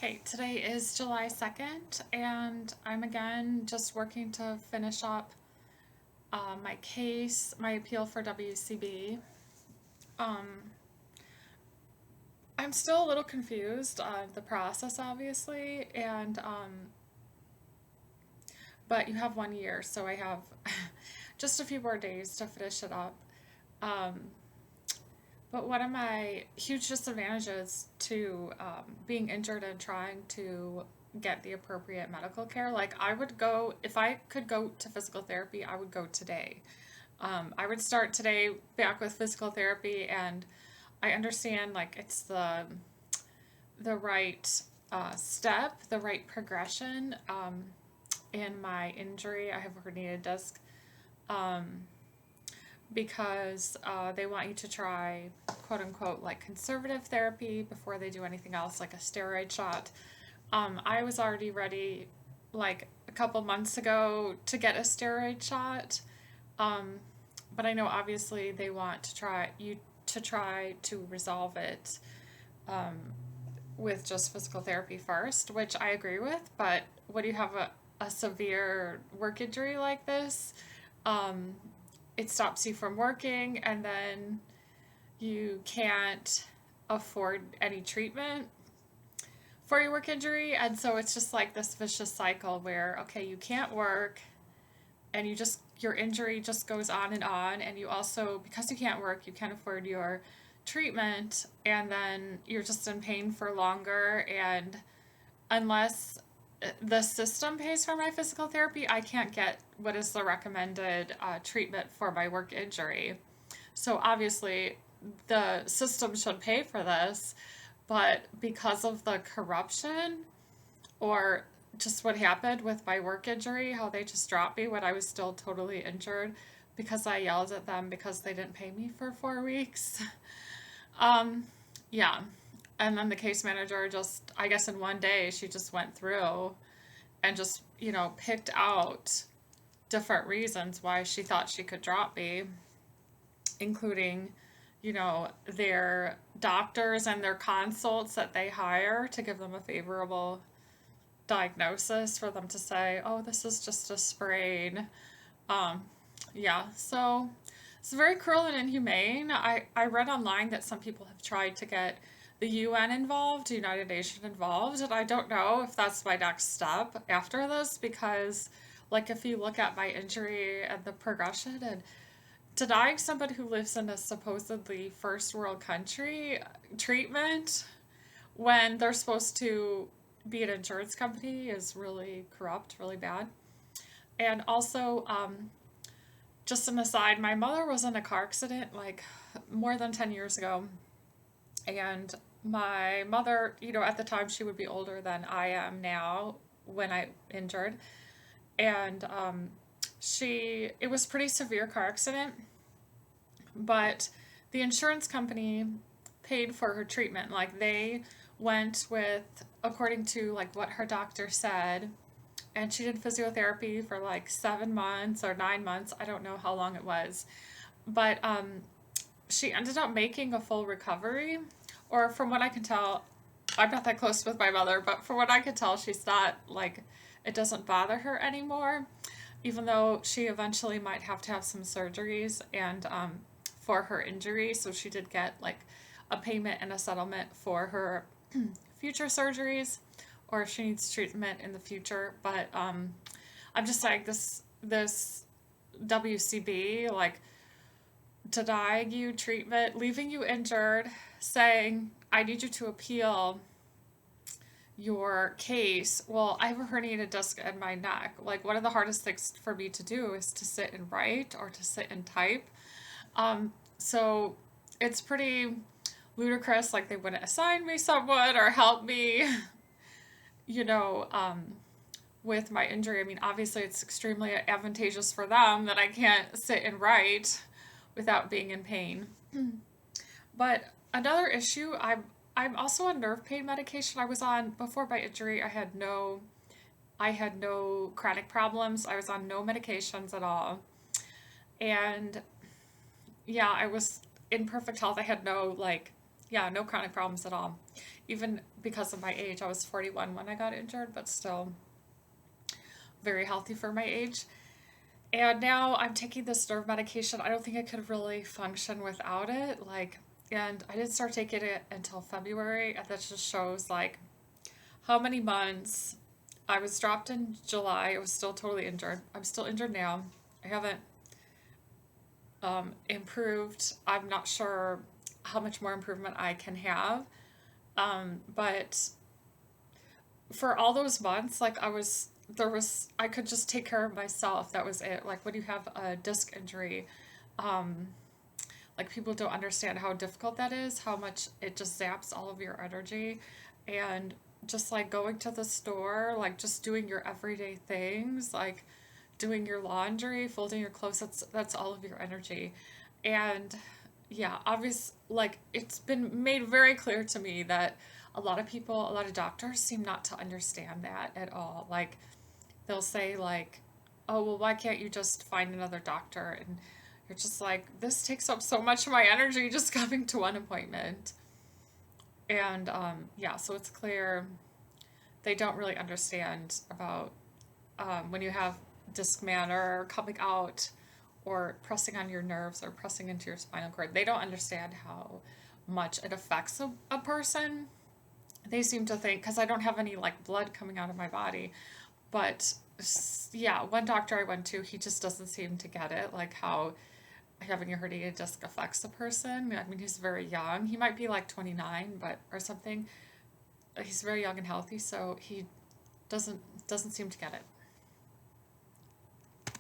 Okay, today is July 2nd, and I'm again just working to finish up my case, my appeal for WCB. Um, I'm still a little confused on the process, obviously, and but you have 1 year, so I have just a few more days to finish it up. Um, but one of my huge disadvantages to being injured and trying to get the appropriate medical care, like I would go, if I could go to physical therapy, I would go today. I would start today back with physical therapy, and I understand like it's the right step, the right progression. In my injury, I have a herniated disc. Um, because they want you to try quote unquote like conservative therapy before they do anything else like a steroid shot. I was already ready like a couple months ago to get a steroid shot, um, but I know obviously they want to try to resolve it um, with just physical therapy first, which I agree with. But when you have a severe work injury like this, um, it stops you from working, and then you can't afford any treatment for your work injury. And so it's just like this vicious cycle where, okay, you can't work, and your injury just goes on and on. And you also, because you can't work, you can't afford your treatment, and then you're just in pain for longer. And unless the system pays for my physical therapy, I can't get what is the recommended treatment for my work injury. So obviously, the system should pay for this, but because of the corruption or just what happened with my work injury, how they just dropped me when I was still totally injured because I yelled at them because they didn't pay me for 4 weeks. um, yeah. And then the case manager just, I guess in one day, she just went through and just, picked out different reasons why she thought she could drop me, including, their doctors and their consults that they hire to give them a favorable diagnosis for them to say, oh, this is just a sprain. Um, yeah, so it's very cruel and inhumane. I read online that some people have tried to get the UN involved, United Nations involved, and I don't know if that's my next step after this because, like, if you look at my injury and the progression and denying somebody who lives in a supposedly first world country treatment when they're supposed to be an insurance company is really corrupt, really bad. And also, just an aside, my mother was in a car accident like more than 10 years ago. And my mother, at the time she would be older than I am now when I injured. And it was a pretty severe car accident, but the insurance company paid for her treatment. Like they went with, according to like what her doctor said, and she did physiotherapy for like 7 months or 9 months. I don't know how long it was, but she ended up making a full recovery. Or from what I can tell, I'm not that close with my mother, but from what I can tell, she's not like it doesn't bother her anymore. Even though she eventually might have to have some surgeries and for her injury, so she did get like a payment and a settlement for her future surgeries, or if she needs treatment in the future. But I'm just like this WCB like denying you treatment, leaving you injured, saying I need you to appeal your case. Well, I have a herniated disc in my neck. Like one of the hardest things for me to do is to sit and write or to sit and type. So it's pretty ludicrous. Like they wouldn't assign me someone or help me, you know, um, with my injury. I mean, obviously it's extremely advantageous for them that I can't sit and write without being in pain. But another issue, I'm also on nerve pain medication. I was on before my injury. I had no chronic problems. I was on no medications at all. And yeah, I was in perfect health. I had no like Yeah, no chronic problems at all. Even because of my age, I was 41 when I got injured, but still very healthy for my age. And now I'm taking this nerve medication. I don't think I could really function without it. Like, and I didn't start taking it until February, and that just shows like how many months. I was dropped in July. I was still totally injured. I'm still injured now. I haven't improved. I'm not sure how much more improvement I can have. But for all those months, like I could just take care of myself. That was it. Like when you have a disc injury, like people don't understand how difficult that is, how much it just zaps all of your energy. And just like going to the store, like just doing your everyday things, like doing your laundry, folding your clothes, that's all of your energy. And yeah, obvious like it's been made very clear to me that a lot of people, a lot of doctors seem not to understand that at all. Like they'll say like, "Oh, well, why can't you just find another doctor?" And you're just like, "This takes up so much of my energy just coming to one appointment." And yeah, so it's clear they don't really understand about when you have disc manner coming out or pressing on your nerves or pressing into your spinal cord. They don't understand how much it affects a person. They seem to think, because I don't have any like blood coming out of my body, but yeah, one doctor I went to, he just doesn't seem to get it, like how having a herniated disc affects a person. I mean, he's very young. He might be like 29, but or something. He's very young and healthy, so he doesn't seem to get it.